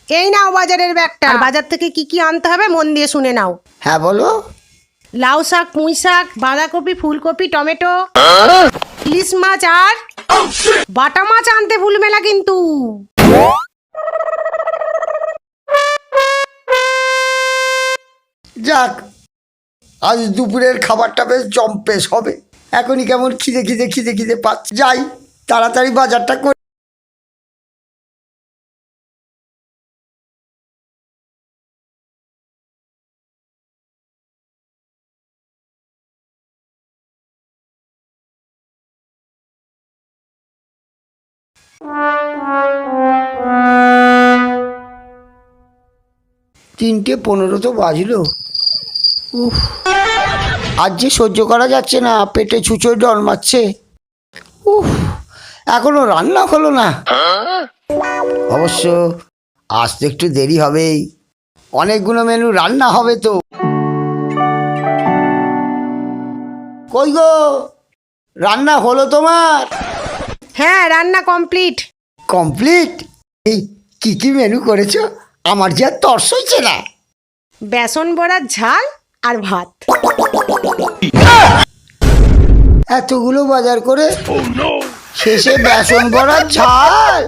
এই নাও বাজারের ব্যাগটা। আর বাজার থেকে কি কি আনতে হবে মন দিয়ে শুনে নাও। হ্যাঁ বলো। লাউ শাক, পুঁই শাক, বাঁধাকপি, ফুলকপি, টমেটো, ইলিশ মাছ আর বাটা মাছ আনতে ভুলবে না কিন্তু। যাক, আজ দুপুরের খাবারটা বেশ জম্পেশ হবে। এখনই কেমন খিদে খিদে খিদে খিদে পাচ্ছে। যাই তাড়াতাড়ি বাজারটা করে। তিনটে 15 তো বাজলো। উফ, আজ যে সহ্য করা যাচ্ছে না, পেটে ছুঁচোয় ডর মারছে। উফ, এখনো রান্না হলো না। অবশ্য আজ তো একটু দেরি হবেই, অনেকগুলো মেনু রান্না হবে তো। কই গো, রান্না হলো তোমার? হ্যাঁ, রান্না কমপ্লিট। কমপ্লিট? এই কি কি মেনু করেছো? আমার যে আর তর্স হইছে না। বেসন বড়ার ঝাল আর ভাত। এতগুলো বাজার করে শেষে বেসন বড়ার ঝাল?